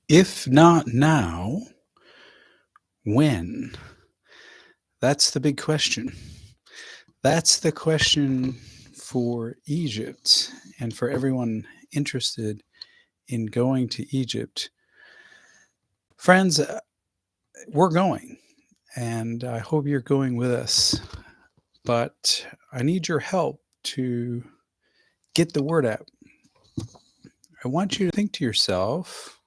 If not now, when? That's the big question. That's the question for Egypt and for everyone interested in going to Egypt. Friends, we're going, and I hope you're going with us. But I need your help to get the word out. I want you to think to yourself,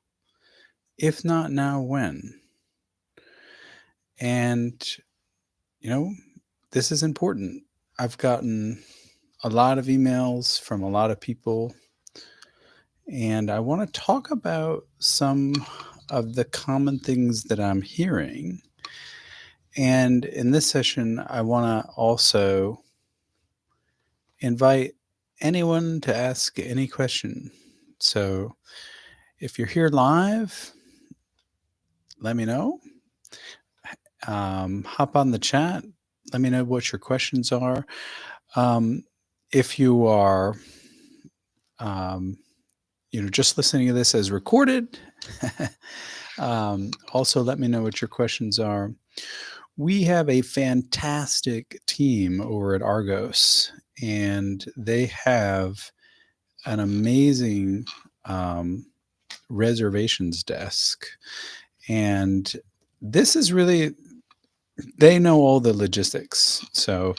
if not now, when? And, you know, this is important. I've gotten a lot of emails from a lot of people, and I want to talk about some of the common things that I'm hearing. And in this session, I want to also invite anyone to ask any question. So if you're here live, let me know. Hop on the chat. Let me know what your questions are. If you are, just listening to this as recorded, also let me know what your questions are. We have a fantastic team over at Argos, and they have an amazing reservations desk. And this is really, they know all the logistics. So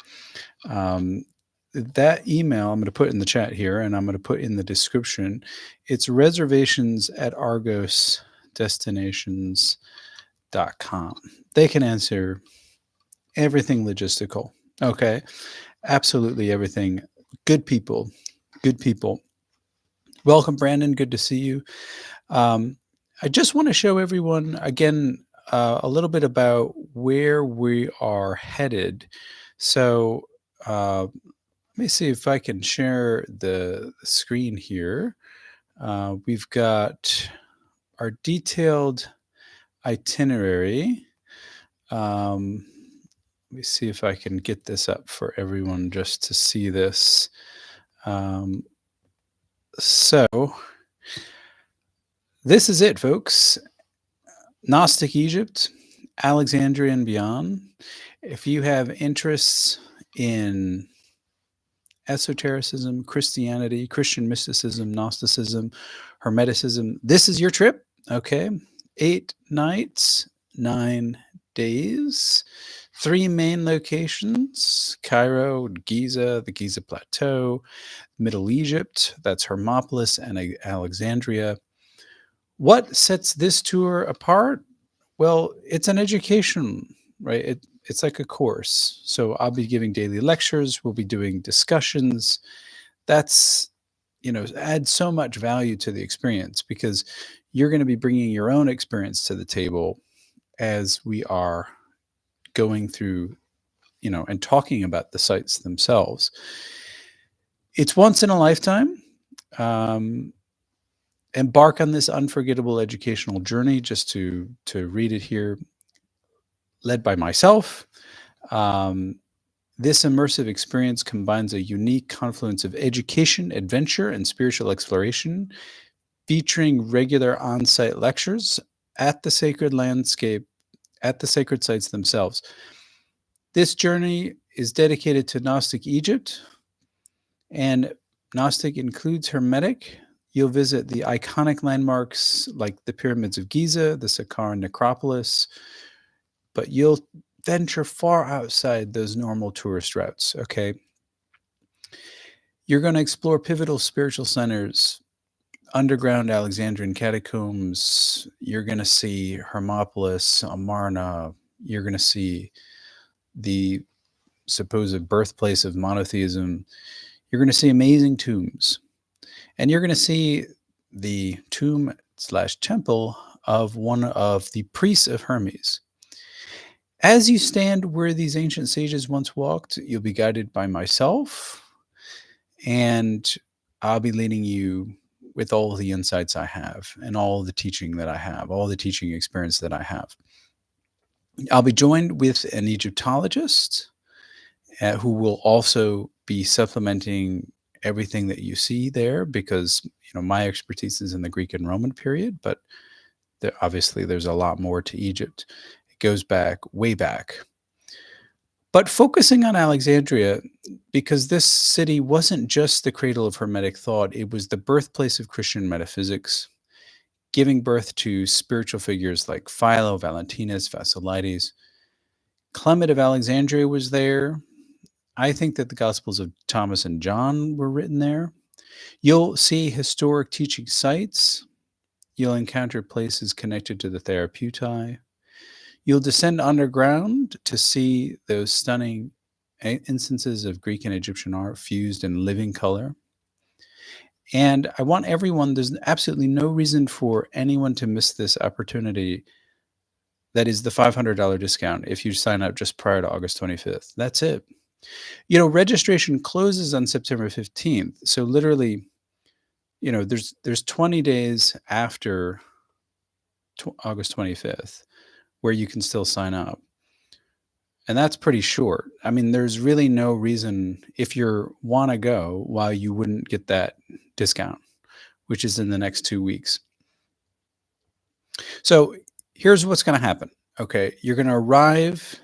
that email I'm going to put in the chat here, and I'm going to put in the description. It's reservationsatArgosDestinations.com. They can answer everything logistical. Okay. Absolutely everything. Good people. Good people. Welcome, Brandon. Good to see you. I just want to show everyone again a little bit about where we are headed. So let me see if I can share the screen here. We've got our detailed itinerary. Let me see if I can get this up for everyone just to see this. So this is it, folks. Gnostic Egypt, Alexandria and beyond. If you have interests in esotericism, Christianity, Christian mysticism, Gnosticism, Hermeticism, this is your trip. Okay. 8 nights, 9 days, 3 main locations: Cairo, Giza, the Giza plateau, Middle Egypt, that's Hermopolis and Alexandria. What sets this tour apart? Well, it's an education, right? It's like a course. So I'll be giving daily lectures. We'll be doing discussions. That's, adds so much value to the experience because you're going to be bringing your own experience to the table as we are going through, and talking about the sites themselves. It's once in a lifetime. Embark on this unforgettable educational journey, just to read it here, led by myself. This immersive experience combines a unique confluence of education, adventure, and spiritual exploration, featuring regular on-site lectures at the sacred landscape, at the sacred sites themselves. This journey is dedicated to Gnostic Egypt, and Gnostic includes Hermetic. You'll visit the iconic landmarks like the pyramids of Giza, the Saqqara necropolis, but you'll venture far outside those normal tourist routes, okay? You're going to explore pivotal spiritual centers, underground Alexandrian catacombs. You're going to see Hermopolis, Amarna. You're going to see the supposed birthplace of monotheism. You're going to see amazing tombs. And you're going to see the tomb/temple of one of the priests of Hermes. As you stand where these ancient sages once walked, you'll be guided by myself, and I'll be leading you with all the insights I have and all the teaching that I have, all the teaching experience that I have. I'll be joined with an Egyptologist who will also be supplementing everything that you see there, because my expertise is in the Greek and Roman period, but Obviously, there's a lot more to Egypt. It goes back, way back. But focusing on Alexandria, because this city wasn't just the cradle of Hermetic thought, it was the birthplace of Christian metaphysics, giving birth to spiritual figures like Philo, Valentinus, Fasilides. Clement of Alexandria was there. I think that the Gospels of Thomas and John were written there. You'll see historic teaching sites. You'll encounter places connected to the Therapeutae. You'll descend underground to see those stunning instances of Greek and Egyptian art fused in living color. And I want everyone, there's absolutely no reason for anyone to miss this opportunity. That is the $500 discount if you sign up just prior to August 25th. That's it. Registration closes on September 15th. So literally, there's 20 days after August 25th where you can still sign up. And that's pretty short. I mean, there's really no reason, if you want to go, why you wouldn't get that discount, which is in the next 2 weeks. So here's what's going to happen. Okay. You're going to arrive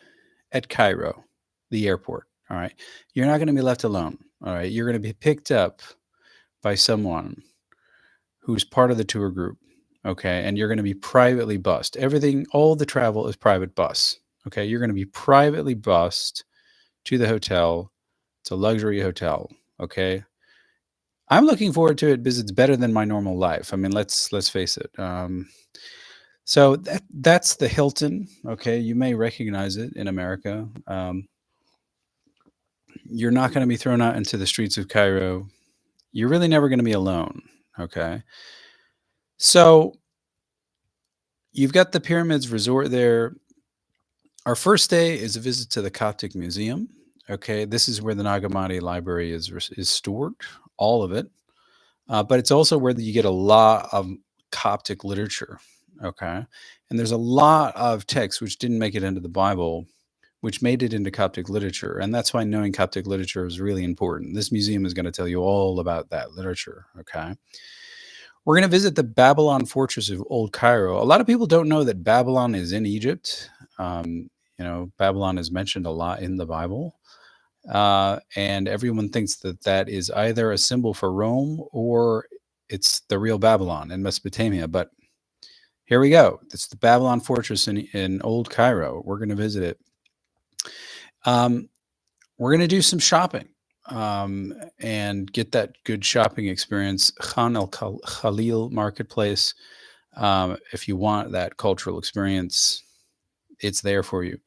at Cairo, the airport. All right. You're not going to be left alone. All right. You're going to be picked up by someone who's part of the tour group. Okay. And you're going to be privately bused. All the travel is private bus. Okay. You're going to be privately bused to the hotel. It's a luxury hotel. Okay. I'm looking forward to it because it's better than my normal life. I mean, let's face it. So that's the Hilton. Okay. You may recognize it in America. You're not going to be thrown out into the streets of Cairo. You're really never going to be alone. Okay. So you've got the Pyramids Resort there. Our first day is a visit to the Coptic Museum. Okay. This is where the Nag Hammadi library is stored, all of it. But it's also where you get a lot of Coptic literature. Okay. And there's a lot of texts which didn't make it into the Bible, which made it into Coptic literature. And that's why knowing Coptic literature is really important. This museum is going to tell you all about that literature. Okay. We're going to visit the Babylon fortress of Old Cairo. A lot of people don't know that Babylon is in Egypt. Babylon is mentioned a lot in the Bible. And everyone thinks that is either a symbol for Rome or it's the real Babylon in Mesopotamia. But here we go. It's the Babylon fortress in Old Cairo. We're going to visit it. We're going to do some shopping and get that good shopping experience. Khan al-Khalil Marketplace. If you want that cultural experience, it's there for you.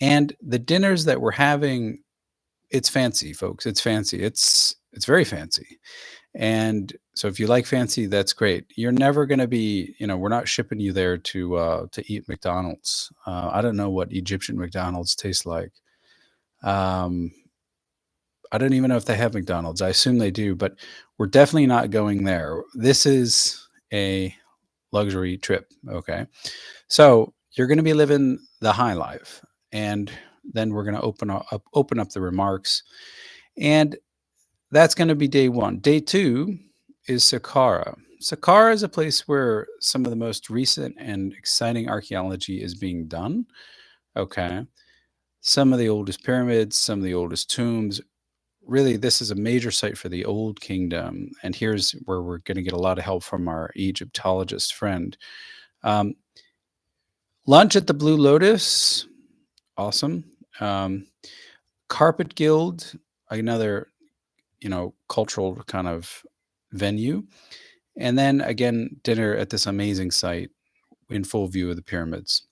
And the dinners that we're having, it's fancy, folks. It's fancy. It's very fancy. And so if you like fancy, that's great. You're never going to be, we're not shipping you there to eat McDonald's. I don't know what Egyptian McDonald's tastes like. I don't even know if they have McDonald's. I assume they do, but we're definitely not going there. This is a luxury trip. Okay. So you're going to be living the high life, and then we're going to open up the remarks, and that's going to be day one. Day two is Saqqara. Saqqara is a place where some of the most recent and exciting archaeology is being done. Okay. Some of the oldest pyramids, some of the oldest tombs. Really, this is a major site for the Old Kingdom. And here's where we're going to get a lot of help from our Egyptologist friend. Lunch at the Blue Lotus. Awesome. Carpet Guild, another, cultural kind of venue. And then again, dinner at this amazing site in full view of the pyramids.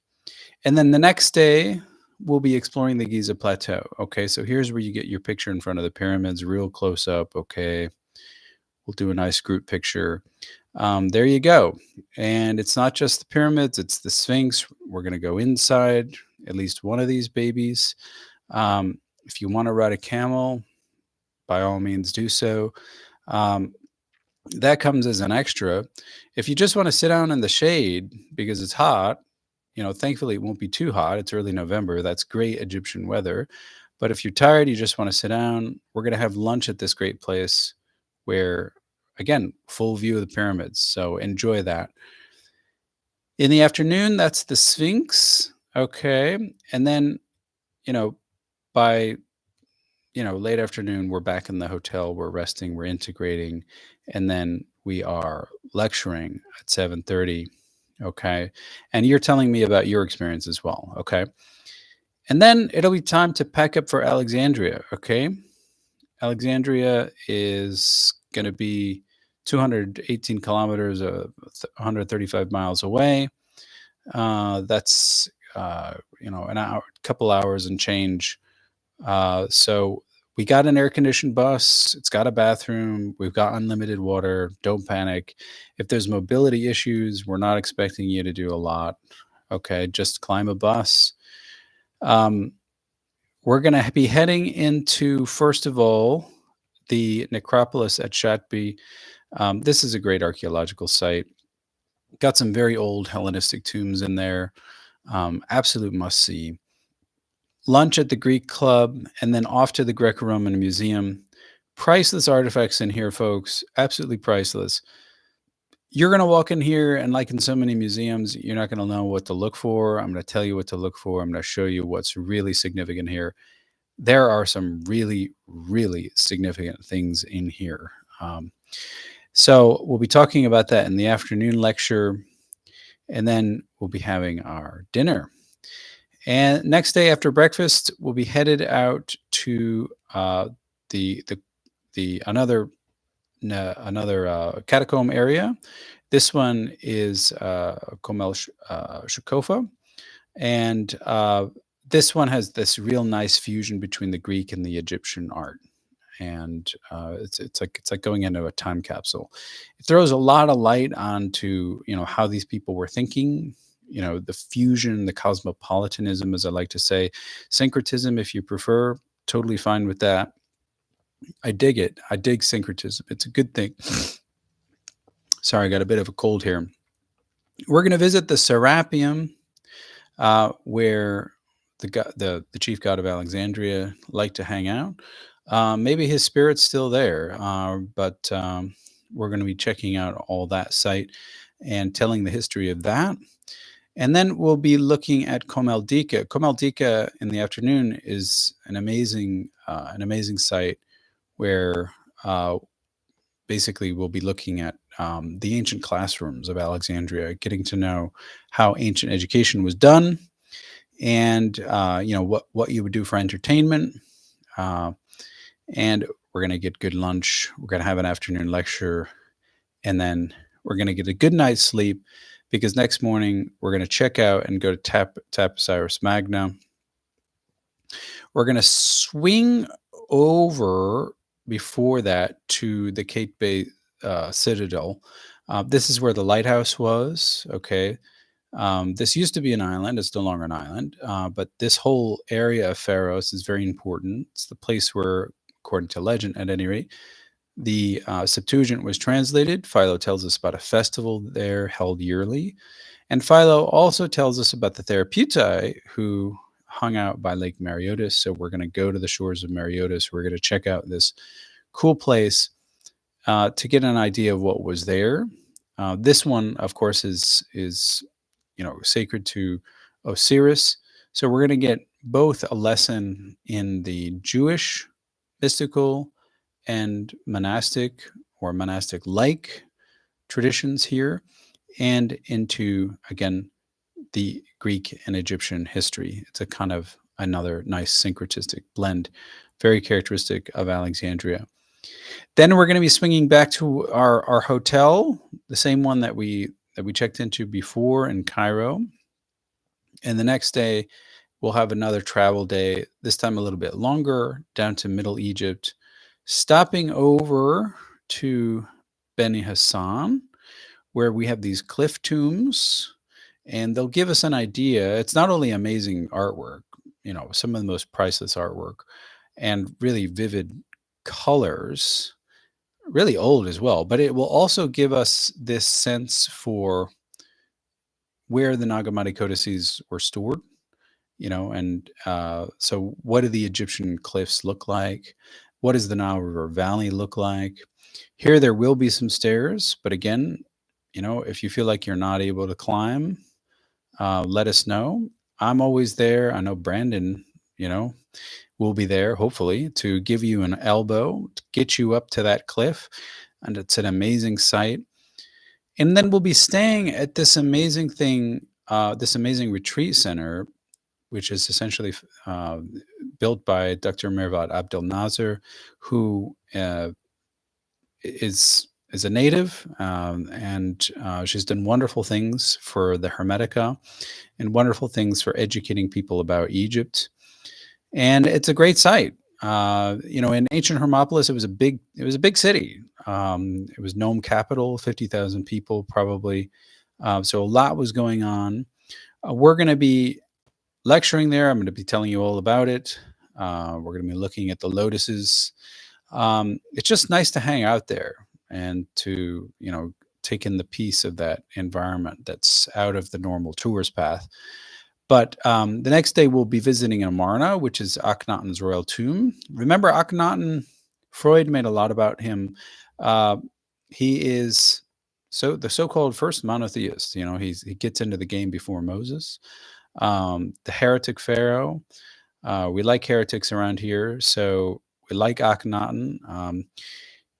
And then the next day, we'll be exploring the Giza plateau. Okay, so here's where you get your picture in front of the pyramids, real close up. Okay, we'll do a nice group picture. There you go. And it's not just the pyramids, it's the Sphinx. We're going to go inside at least one of these babies. If you want to ride a camel, by all means do so. That comes as an extra. If you just want to sit down in the shade because it's hot, thankfully it won't be too hot. It's early November. That's great Egyptian weather. But if you're tired, you just want to sit down, we're going to have lunch at this great place where, again, full view of the pyramids. So enjoy that. In the afternoon, that's the Sphinx. Okay. And then, you know, by, late afternoon, we're back in the hotel, we're resting, we're integrating, and then we are lecturing at 7:30. Okay. And you're telling me about your experience as well. Okay. And then it'll be time to pack up for Alexandria. Okay. Alexandria is going to be 218 kilometers, 135 miles away. That's an hour, couple hours and change. So we got an air-conditioned bus. It's got a bathroom. We've got unlimited water. Don't panic. If there's mobility issues, we're not expecting you to do a lot. Okay, just climb a bus. We're going to be heading into, first of all, the necropolis at Shatbi. This is a great archaeological site. Got some very old Hellenistic tombs in there. Absolute must-see. Lunch at the Greek Club, and then off to the Greco-Roman Museum. Priceless artifacts in here, folks. Absolutely priceless. You're going to walk in here, and like in so many museums, you're not going to know what to look for. I'm going to tell you what to look for. I'm going to show you what's really significant here. There are some really, really significant things in here. So we'll be talking about that in the afternoon lecture, and then we'll be having our dinner. And next day after breakfast, we'll be headed out to another catacomb area. This one is Komel Shukofa, and this one has this real nice fusion between the Greek and the Egyptian art. And it's like going into a time capsule. It throws a lot of light onto how these people were thinking. The fusion, the cosmopolitanism, as I like to say, syncretism, if you prefer, totally fine with that. I dig it. I dig syncretism. It's a good thing. Sorry, I got a bit of a cold here. We're going to visit the Serapeum, where the chief god of Alexandria liked to hang out. Maybe his spirit's still there, but we're going to be checking out all that site and telling the history of that. And then we'll be looking at Komel Dika. Komel Dika in the afternoon is an amazing site where basically we'll be looking at the ancient classrooms of Alexandria, getting to know how ancient education was done, and what you would do for entertainment. And we're going to get good lunch. We're going to have an afternoon lecture, and then we're going to get a good night's sleep, because next morning we're going to check out and go to Taposiris Magna. We're going to swing over before that to the Kate Bay Citadel. This is where the lighthouse was. Okay. This used to be an island. It's no longer an island. But this whole area of Pharos is very important. It's the place where, according to legend at any rate, the Septuagint was translated. Philo tells us about a festival there held yearly. And Philo also tells us about the Therapeutae who hung out by Lake Mareotis. So we're going to go to the shores of Mareotis. We're going to check out this cool place to get an idea of what was there. This one, of course, is sacred to Osiris. So we're going to get both a lesson in the Jewish mystical and monastic or monastic-like traditions here, and into, again, the Greek and Egyptian history. It's a kind of another nice syncretistic blend, very characteristic of Alexandria. Then we're going to be swinging back to our hotel, the same one that we checked into before in Cairo. And the next day, we'll have another travel day, this time a little bit longer, down to Middle Egypt, stopping over to Beni Hassan, where we have these cliff tombs, and they'll give us an idea. It's not only amazing artwork, some of the most priceless artwork, and really vivid colors, really old as well, but it will also give us this sense for where the Nag Hammadi codices were stored, and so what do the Egyptian cliffs look like? What does the Nile River Valley look like? Here, there will be some stairs, but again, if you feel like you're not able to climb, let us know. I'm always there. I know Brandon, will be there, hopefully, to give you an elbow, to get you up to that cliff. And it's an amazing sight. And then we'll be staying at this amazing thing, this amazing retreat center, which is essentially built by Dr. Mirvat Abdel Nasser, who is a native, and she's done wonderful things for the Hermetica and wonderful things for educating people about Egypt. And it's a great site. In ancient Hermopolis, it was a big city. It was Nome capital, 50,000 people probably. So a lot was going on. We're going to be lecturing there. I'm going to be telling you all about it. We're going to be looking at the lotuses. It's just nice to hang out there and to, take in the peace of that environment that's out of the normal tourist path. But the next day we'll be visiting Amarna, which is Akhenaten's royal tomb. Remember Akhenaten? Freud made a lot about him. He is the so-called first monotheist. He gets into the game before Moses. The heretic pharaoh. We like heretics around here, so we like Akhenaten.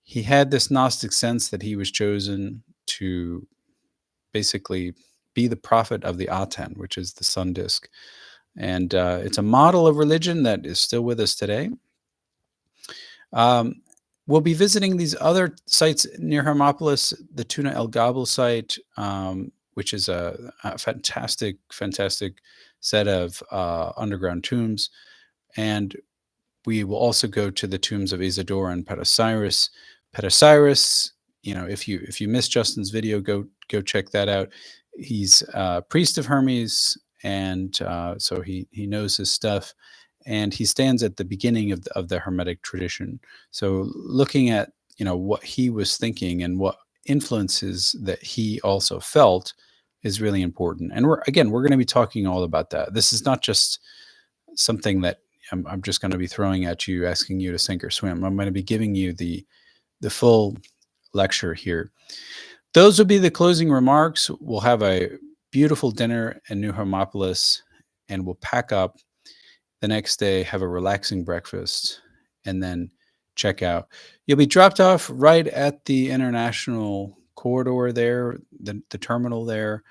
He had this Gnostic sense that he was chosen to basically be the prophet of the Aten, which is the sun disk. And it's a model of religion that is still with us today. We'll be visiting these other sites near Hermopolis, the Tuna El Gabel site, which is a fantastic set of underground tombs. And we will also go to the tombs of Isidore and Petosiris. Petosiris, if you missed Justin's video, go check that out. He's a priest of Hermes, and so he knows his stuff, and he stands at the beginning of the Hermetic tradition. So looking at what he was thinking and what influences that he also felt is really important. And we're going to be talking all about that. This is not just something that I'm just going to be throwing at you, asking you to sink or swim. I'm going to be giving you the full lecture here. Those will be the closing remarks. We'll have a beautiful dinner in New Hermopolis, and we'll pack up the next day, have a relaxing breakfast, and then check out. You'll be dropped off right at the international corridor there, the terminal there.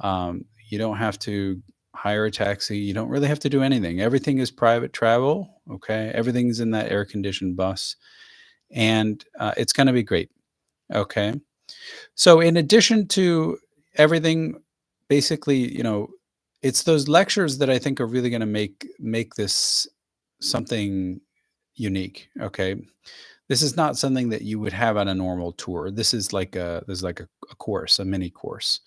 You don't have to hire a taxi. You don't really have to do anything. Everything is private travel. Okay. Everything's in that air-conditioned bus, and it's going to be great. Okay. So in addition to everything, basically, it's those lectures that I think are really going to make this something unique. Okay. This is not something that you would have on a normal tour. This is like a course, a mini course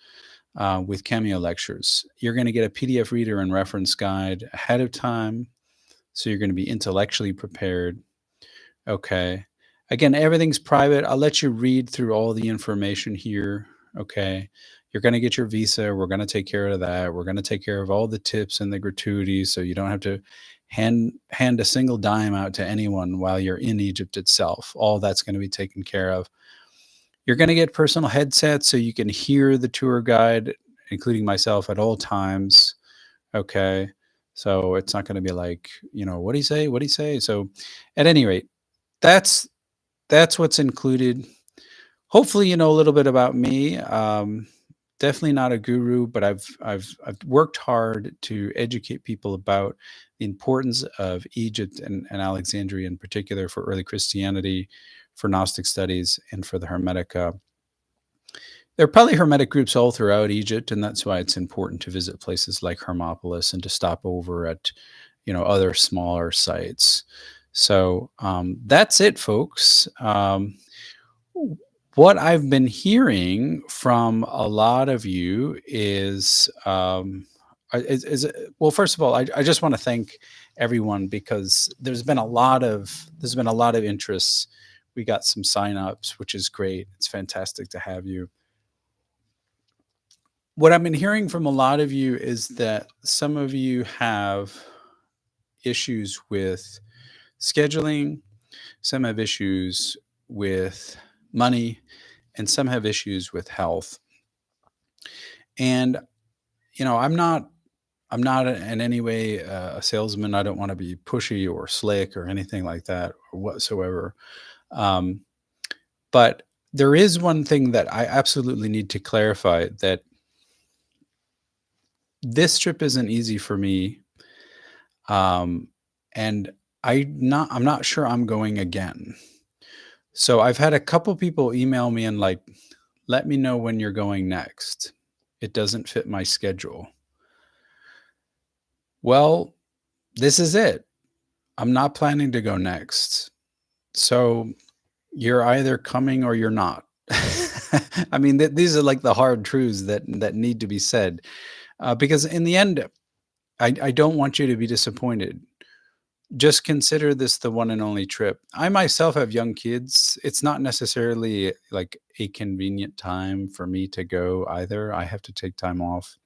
with cameo lectures. You're going to get a PDF reader and reference guide ahead of time. So you're going to be intellectually prepared. Okay. Again, everything's private. I'll let you read through all the information here. Okay. You're going to get your visa. We're going to take care of that. We're going to take care of all the tips and the gratuities, so you don't have to hand a single dime out to anyone while you're in Egypt itself. All that's going to be taken care of. You're going to get personal headsets so you can hear the tour guide, including myself, at all times. Okay. So it's not going to be like, what do you say? What do you say? So at any rate, that's what's included. Hopefully, you know a little bit about me. Definitely not a guru, but I've worked hard to educate people about the importance of Egypt and Alexandria in particular for early Christianity, for Gnostic studies, and for the Hermetica. There are probably Hermetic groups all throughout Egypt, and that's why it's important to visit places like Hermopolis and to stop over at, other smaller sites. So that's it, folks. What I've been hearing from a lot of you is well, first of all, I just want to thank everyone, because there's been a lot of interest. We got some signups, which is great. It's fantastic to have you. What I've been hearing from a lot of you is that some of you have issues with scheduling, some have issues with money, and some have issues with health. And, I'm not in any way a salesman. I don't want to be pushy or slick or anything like that or whatsoever. Um, but there is one thing that I absolutely need to clarify, that this trip isn't easy for me. Um, and I'm not sure I'm going again. So I've had a couple people email me and like, let me know when you're going next. It doesn't fit my schedule. Well, this is it. I'm not planning to go next. So you're either coming or you're not. I mean, these are like the hard truths that need to be said, because in the end, I don't want you to be disappointed. Just consider this the one and only trip. I myself have young kids. It's not necessarily like a convenient time for me to go either. I have to take time off.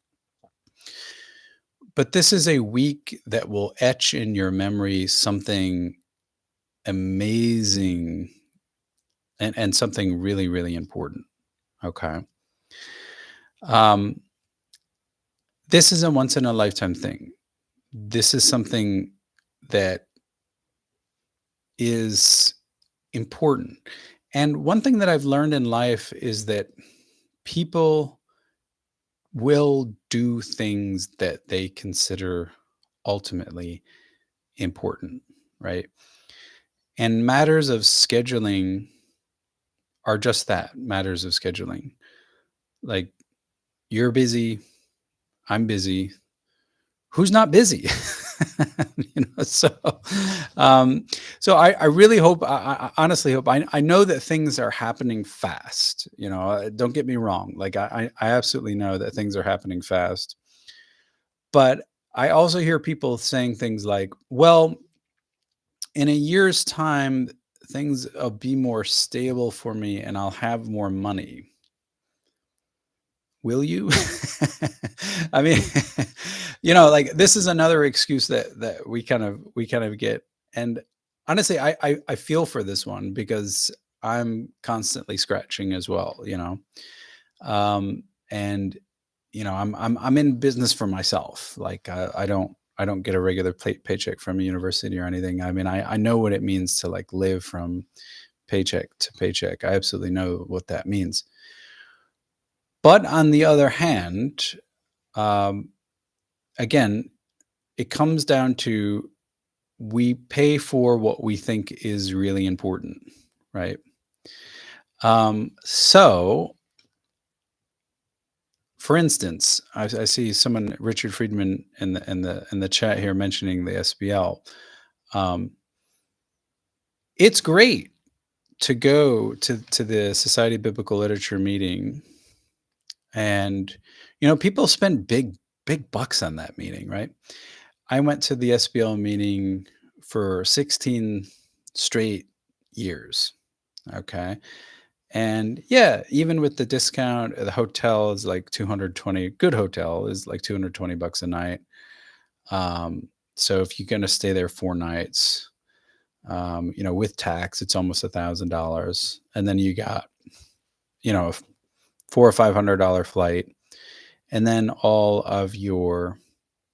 But this is a week that will etch in your memory something amazing and something really, really important. Okay. Um, this is a once in a lifetime thing. This is something that is important. And one thing that I've learned in life is that people will do things that they consider ultimately important, right? And matters of scheduling are just that, matters of scheduling. Like, you're busy, I'm busy. Who's not busy? You know, um, so I really hope, I honestly hope, I know that things are happening fast. You know, don't get me wrong. Like, I absolutely know that things are happening fast. But I also hear people saying things like, well, in a year's time, things will be more stable for me and I'll have more money. Will you? I mean, like, this is another excuse that we kind of get. And honestly, I feel for this one because I'm constantly scratching as well, and I'm in business for myself. Like, I don't get a regular paycheck from a university or anything. I mean, I know what it means to like live from paycheck to paycheck. I absolutely know what that means. But on the other hand, um, again, it comes down to, we pay for what we think is really important, right? So, for instance, I see someone, Richard Friedman, in the chat here mentioning the SBL. It's great to go to the Society of Biblical Literature meeting, and people spend big bucks on that meeting, right? I went to the SBL meeting for 16 straight years. Okay. And yeah, even with the discount, the hotel is like 220, good hotel is like 220 bucks a night. So if you're going to stay there 4 nights, with tax, it's almost $1,000. And then you got, a $400 or $500 flight, and then all of your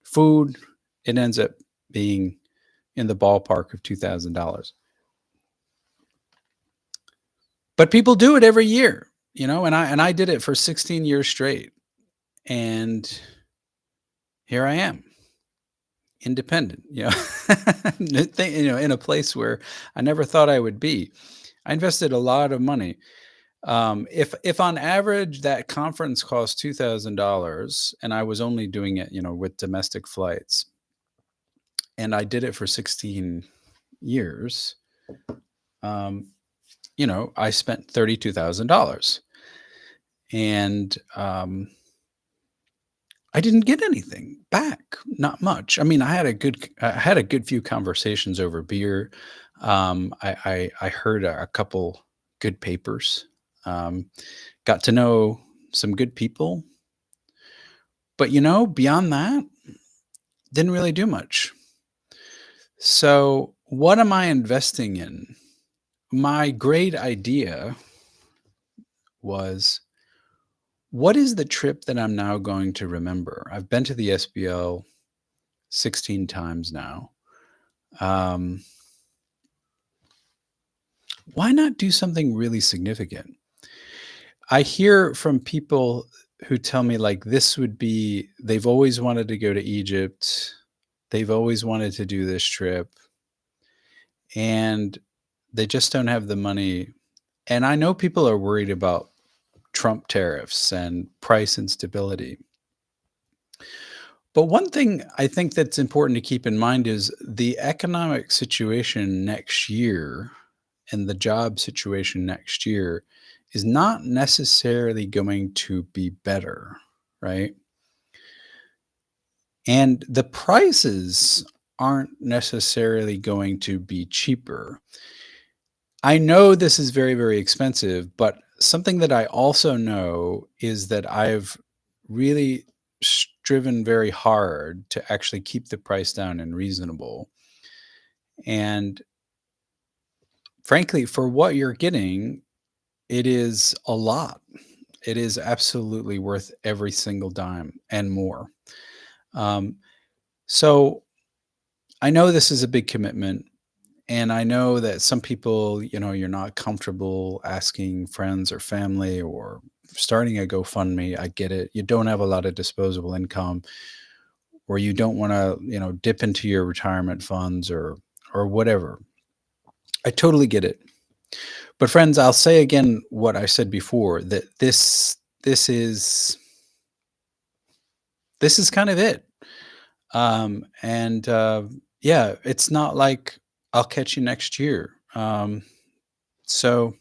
food, it ends up being in the ballpark of $2,000. But people do it every year, and I did it for 16 years straight. And here I am, independent, in a place where I never thought I would be. I invested a lot of money. If on average that conference cost $2,000, and I was only doing it, with domestic flights, and I did it for 16 years, I spent $32,000, and I didn't get anything back, not much. I mean, I had a good few conversations over beer. I heard a couple good papers, got to know some good people, but beyond that, didn't really do much. So what am I investing in? My great idea was, what is the trip that I'm now going to remember? I've been to the SBL 16 times now. Why not do something really significant? I hear from people who tell me like they've always wanted to go to Egypt. They've always wanted to do this trip and they just don't have the money. And I know people are worried about Trump tariffs and price instability. But one thing I think that's important to keep in mind is the economic situation next year and the job situation next year is not necessarily going to be better, right? And the prices aren't necessarily going to be cheaper. I know this is very, very expensive, but something that I also know is that I've really striven very hard to actually keep the price down and reasonable. And frankly, for what you're getting, it is a lot. It is absolutely worth every single dime and more. Um, so I know this is a big commitment. And I know that some people, you're not comfortable asking friends or family or starting a GoFundMe. I get it. You don't have a lot of disposable income, or you don't want to, dip into your retirement funds or whatever. I totally get it. But friends, I'll say again what I said before, that this is kind of it. Yeah, it's not like I'll catch you next year. So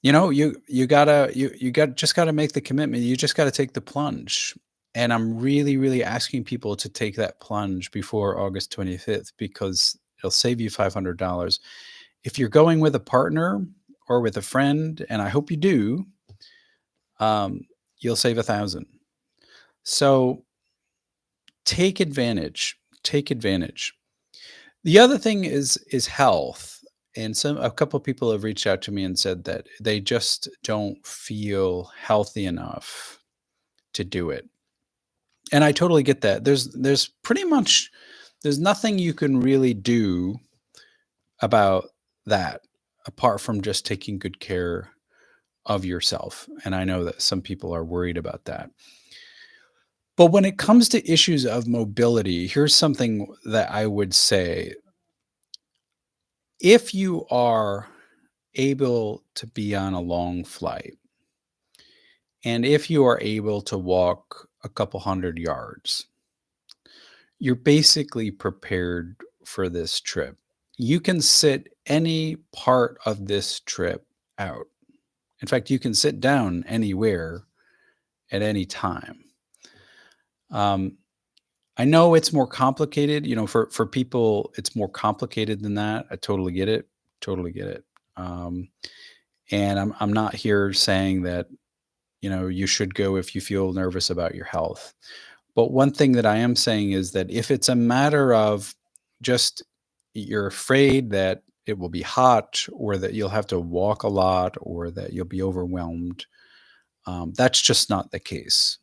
you got to make the commitment. You just got to take the plunge. And I'm really, really asking people to take that plunge before August 25th because it'll save you $500. If you're going with a partner or with a friend, and I hope you do, you'll save 1,000. So take advantage. Take advantage. The other thing is health. And a couple of people have reached out to me and said that they just don't feel healthy enough to do it. And I totally get that. There's nothing you can really do about that apart from just taking good care of yourself. And I know that some people are worried about that. But when it comes to issues of mobility, here's something that I would say. If you are able to be on a long flight, and if you are able to walk a couple hundred yards, you're basically prepared for this trip. You can sit any part of this trip out. In fact, you can sit down anywhere at any time. I know it's more complicated. For people, it's more complicated than that. I totally get it. Totally get it. And I'm not here saying that you should go if you feel nervous about your health. But one thing that I am saying is that if it's a matter of just you're afraid that it will be hot or that you'll have to walk a lot or that you'll be overwhelmed, that's just not the case.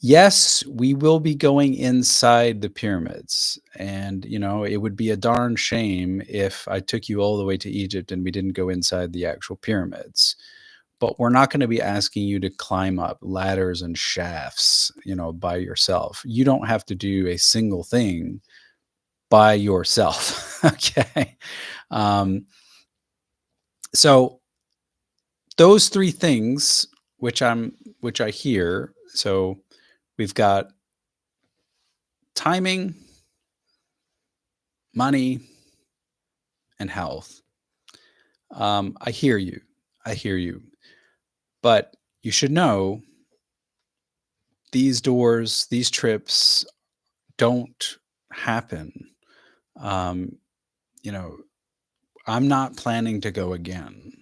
Yes, we will be going inside the pyramids. And, it would be a darn shame if I took you all the way to Egypt and we didn't go inside the actual pyramids. But we're not going to be asking you to climb up ladders and shafts, by yourself. You don't have to do a single thing by yourself. Okay. So those three things, which I hear. So we've got timing, money, and health. I hear you. I hear you. But you should know these trips don't happen. I'm not planning to go again.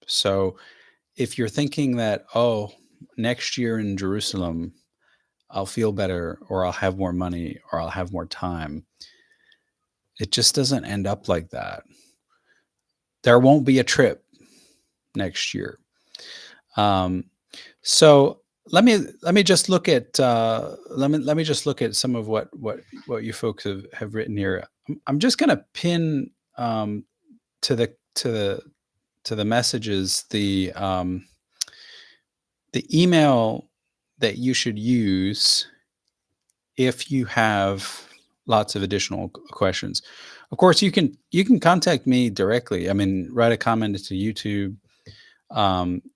So if you're thinking that, oh, next year in Jerusalem, I'll feel better or I'll have more money or I'll have more time, it just doesn't end up like that. There won't be a trip next year. So let me just look at let me just look at some of what you folks have written here. I'm just going to pin to the to the to the messages the email that you should use if you have lots of additional questions. Of course, you can contact me directly. I mean, write a comment to YouTube.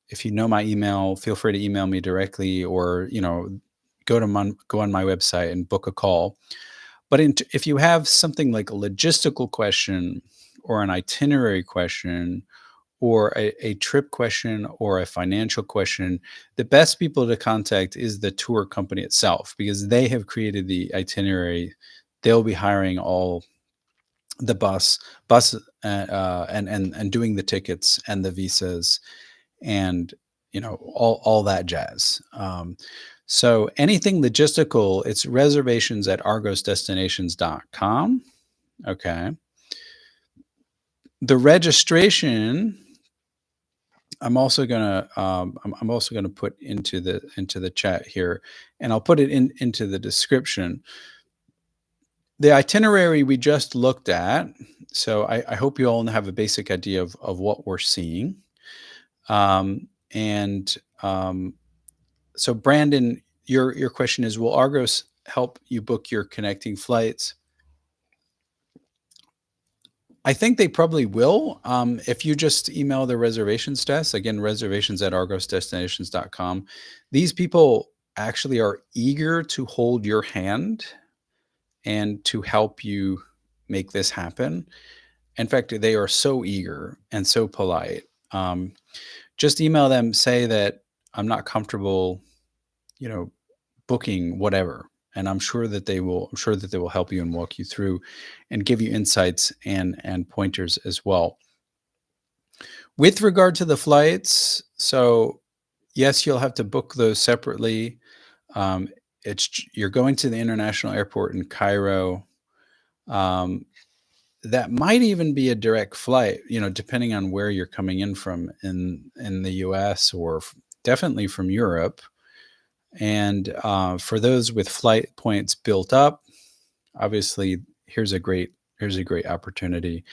If you know my email, feel free to email me directly, or go on my website and book a call. But if you have something like a logistical question or an itinerary question or a trip question or a financial question, the best people to contact is the tour company itself, because they have created the itinerary. They'll be hiring all the bus and doing the tickets and the visas and all that jazz. So anything logistical, it's reservations at argosdestinations.com. Okay. The registration, I'm also gonna put into the chat here, and I'll put it into the description. The itinerary we just looked at, so I hope you all have a basic idea of what we're seeing. So Brandon, your question is, will Argos help you book your connecting flights? I think they probably will. If you just email the reservations desk, again, reservations at argosdestinations.com, these people actually are eager to hold your hand and to help you make this happen. In fact, they are so eager and so polite. Just email them, say that I'm not comfortable, booking whatever. And I'm sure that they will help you and walk you through and give you insights and pointers as well. With regard to the flights, so yes, you'll have to book those separately. You're going to the international airport in Cairo. That might even be a direct flight, depending on where you're coming in from in the US, or definitely from Europe. And for those with flight points built up, obviously here's a great opportunity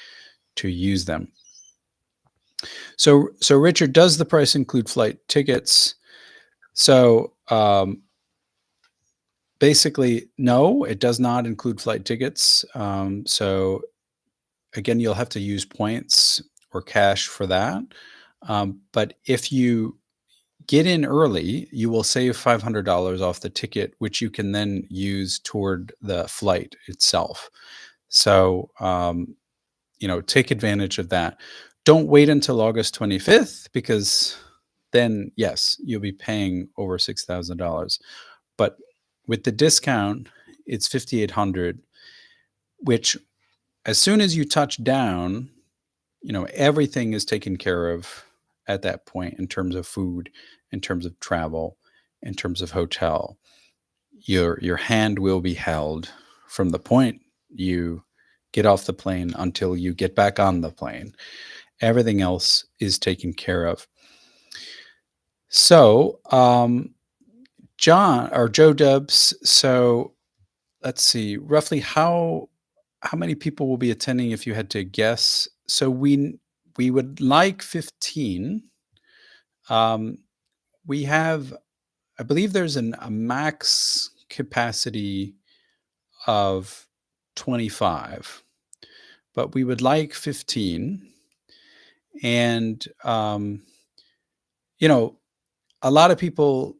to use them. So Richard, does the price include flight tickets? So basically, no, it does not include flight tickets. So again, you'll have to use points or cash for that. But if you get in early, you will save $500 off the ticket, which you can then use toward the flight itself. So, take advantage of that. Don't wait until August 25th, because then, yes, you'll be paying over $6,000. But with the discount, it's $5,800, which as soon as you touch down, everything is taken care of at that point, in terms of food, in terms of travel, in terms of hotel. Your hand will be held from the point you get off the plane until you get back on the plane. Everything else is taken care of. So, John or Joe Dubs, so let's see, roughly how many people will be attending if you had to guess? So we would like 15. We have, I believe there's a max capacity of 25, but we would like 15. And, a lot of people,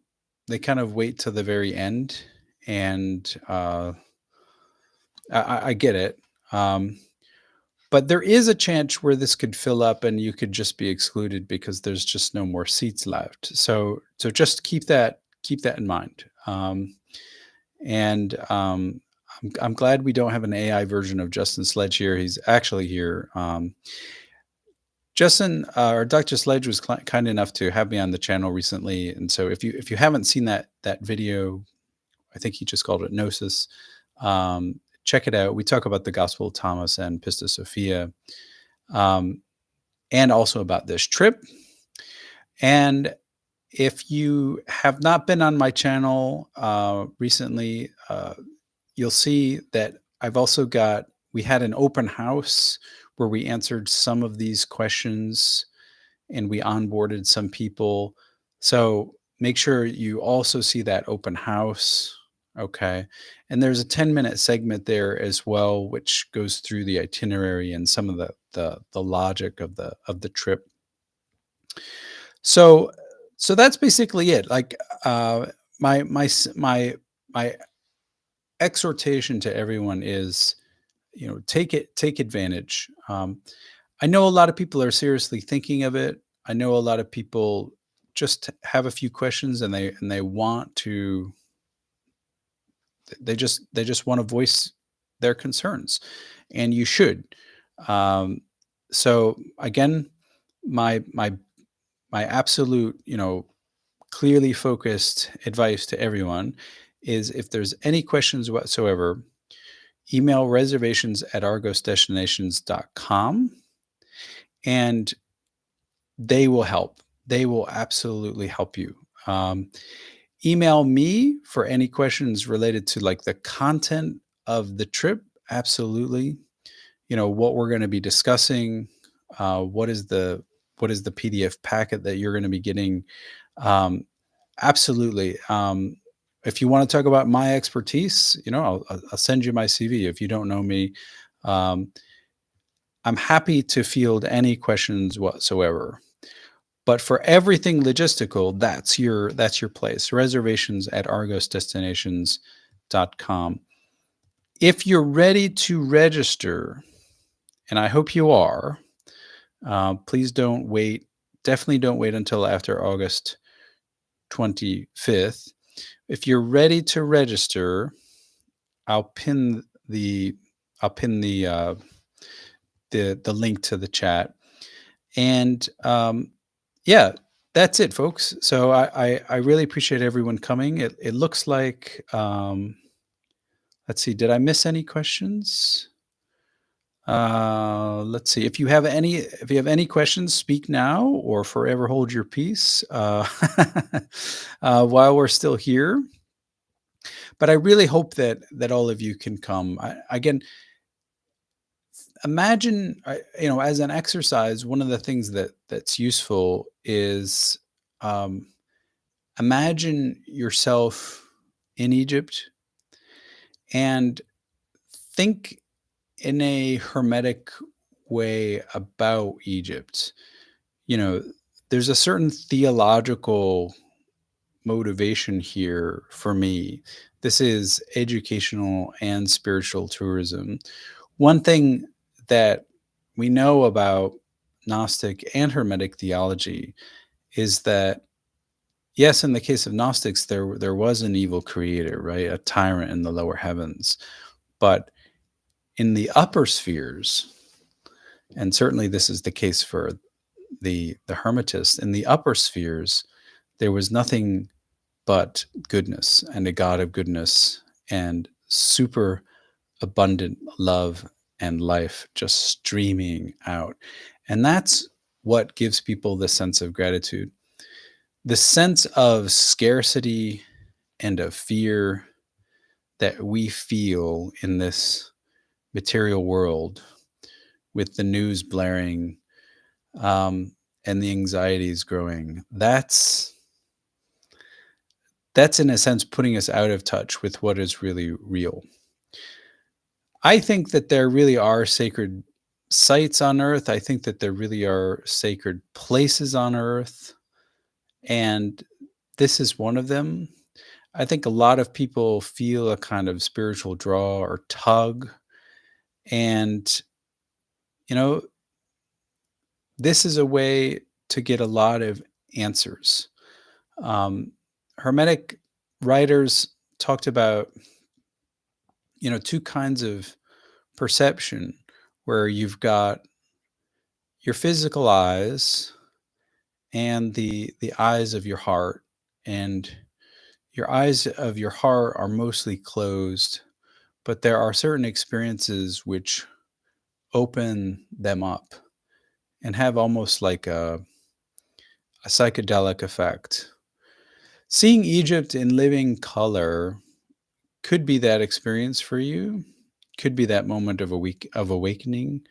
they kind of wait till the very end, and I get it. But there is a chance where this could fill up and you could just be excluded because there's just no more seats left. So just keep that in mind. I'm glad we don't have an AI version of Justin Sledge here. He's actually here. Justin or Dr. Sledge was kind enough to have me on the channel recently, and so if you haven't seen that video, I think he just called it Gnosis. Check it out. We talk about the Gospel of Thomas and Pista Sophia, and also about this trip. And If you have not been on my channel recently, you'll see that I've also got, we had an open house where we answered some of these questions and we onboarded some people. So make sure you also see that open house. Okay. And there's a 10-minute segment there as well, which goes through the itinerary and some of the logic of the trip. So that's basically it. Like my exhortation to everyone is, take advantage. I know a lot of people are seriously thinking of it. I know a lot of people just have a few questions and they want to, they just want to voice their concerns, and you should. Um, so again, my absolute, clearly focused advice to everyone is, if there's any questions whatsoever, email reservations@argosdestinations.com, and they will help. They will absolutely help you. Email me for any questions related to like the content of the trip. Absolutely. What we're going to be discussing, what is the PDF packet that you're going to be getting. Absolutely. If you want to talk about my expertise, I'll send you my CV. If you don't know me, um, I'm happy to field any questions whatsoever. But for everything logistical, that's your place. Reservations@argosdestinations.com. If you're ready to register, and I hope you are, please don't wait. Definitely don't wait until after August 25th. If you're ready to register, I'll pin the the link to the chat. And yeah, that's it, folks. So I really appreciate everyone coming. It looks like, let's see, did I miss any questions? Let's see. If you have any questions, speak now or forever hold your peace while we're still here. But I really hope that all of you can come. Again, imagine, as an exercise, one of the things that's useful is, imagine yourself in Egypt and think in a hermetic way about Egypt. There's a certain theological motivation here for me. This is educational and spiritual tourism. One thing that we know about Gnostic and Hermetic theology is that, yes, in the case of Gnostics, there was an evil creator, right? A tyrant in the lower heavens. But in the upper spheres, and certainly this is the case for the Hermetists, in the upper spheres, there was nothing but goodness and a God of goodness and super abundant love and life just streaming out. And that's what gives people the sense of gratitude. The sense of scarcity and of fear that we feel in this material world, with the news blaring, and the anxieties growing, that's in a sense putting us out of touch with what is really real. I think that there really are sacred sites on earth. I think that there really are sacred places on earth, and this is one of them. I think a lot of people feel a kind of spiritual draw or tug, and you know this is a way to get a lot of answers. Hermetic writers talked about two kinds of perception, where you've got your physical eyes and the eyes of your heart, and your eyes of your heart are mostly closed, but there are certain experiences which open them up and have almost like a psychedelic effect. seeing Egypt in living color could be that experience for you, could be that moment of a week of awakening.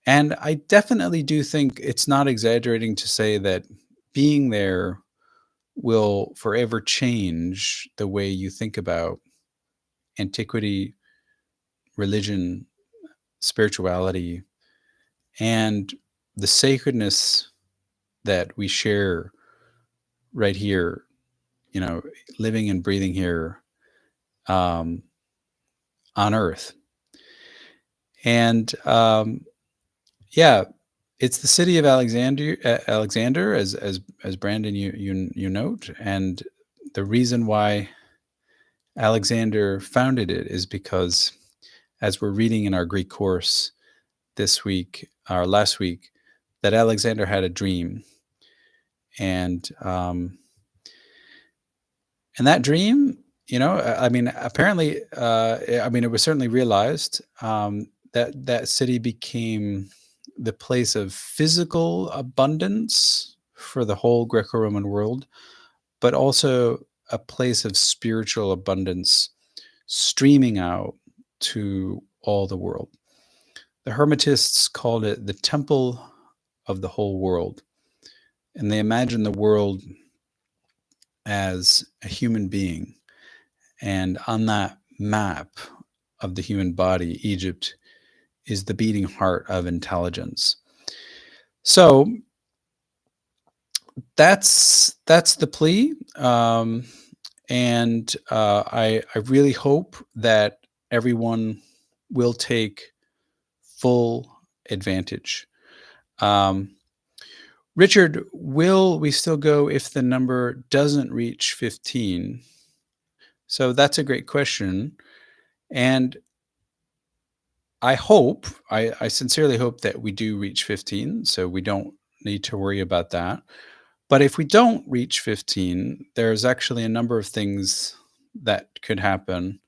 And I definitely do think it's not exaggerating to say that being there will forever change the way you think about antiquity, religion, spirituality, and the sacredness that we share right here, you know, living and breathing here um, on Earth. And yeah, it's the city of Alexander, as Brandon you note, and the reason why Alexander founded it is because, as we're reading in our Greek course this week or last week, that Alexander had a dream, and that dream, you know, I mean, apparently, I mean, it was certainly realized that that city became the place of physical abundance for the whole Greco-Roman world, but also a place of spiritual abundance streaming out to all the world. The Hermetists called it the temple of the whole world, and they imagined the world as a human being. And on that map of the human body, Egypt is the beating heart of intelligence. So that's the plea, and I really hope that everyone will take full advantage. Richard, will we still go if the number doesn't reach 15? So that's a great question. And I sincerely hope that we do reach 15, so we don't need to worry about that. But if we don't reach 15, there's actually a number of things that could happen.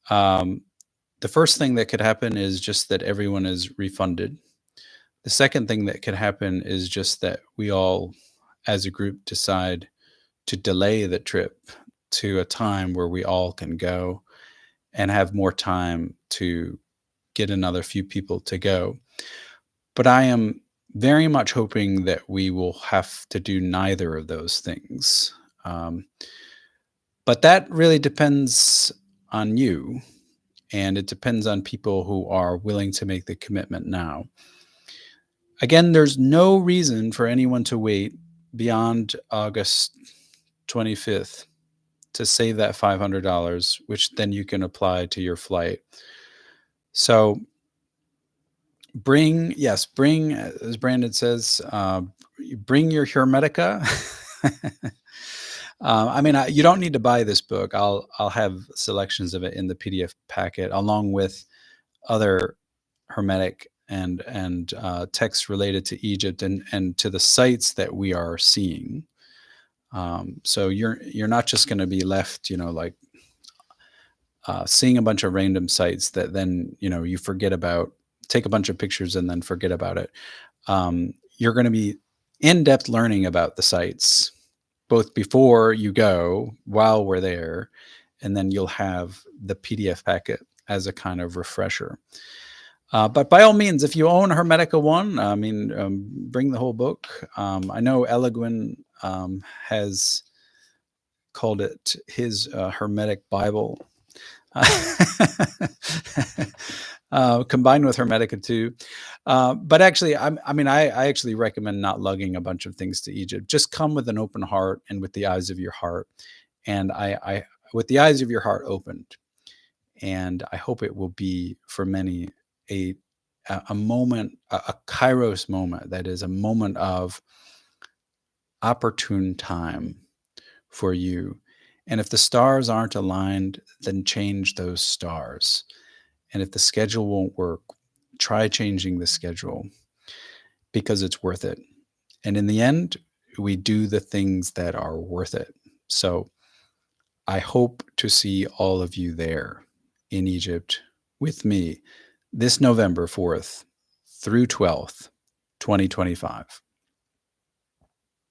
The first thing that could happen is just that everyone is refunded. The second thing that could happen is just that we all, as a group, decide to delay the trip to a time where we all can go and have more time to get another few people to go. But I am very much hoping that we will have to do neither of those things. But that really depends on you, and it depends on people who are willing to make the commitment now. Again, there's no reason for anyone to wait beyond August 25th to save that $500, which then you can apply to your flight. So bring, as Brandon says, bring your Hermetica. I mean, you don't need to buy this book. I'll have selections of it in the PDF packet, along with other Hermetic and texts related to Egypt and to the sites that we are seeing. So you're not just going to be left, you know, like seeing a bunch of random sites that then, you know, you forget about, take a bunch of pictures and then forget about it. You're going to be in-depth learning about the sites, both before you go, while we're there, and then you'll have the PDF packet as a kind of refresher. But by all means, if you own Hermetica 1, I mean, bring the whole book. I know Elegwin has called it his Hermetic Bible, combined with Hermetica 2. But actually, I actually recommend not lugging a bunch of things to Egypt. Just come with an open heart and with the eyes of your heart. And I with the eyes of your heart opened. And I hope it will be for many a moment, a Kairos moment, that is a moment of opportune time for you. And if the stars aren't aligned, then change those stars. And if the schedule won't work, try changing the schedule, because it's worth it. And in the end, we do the things that are worth it. So I hope to see all of you there in Egypt with me this November 4th through 12th, 2025.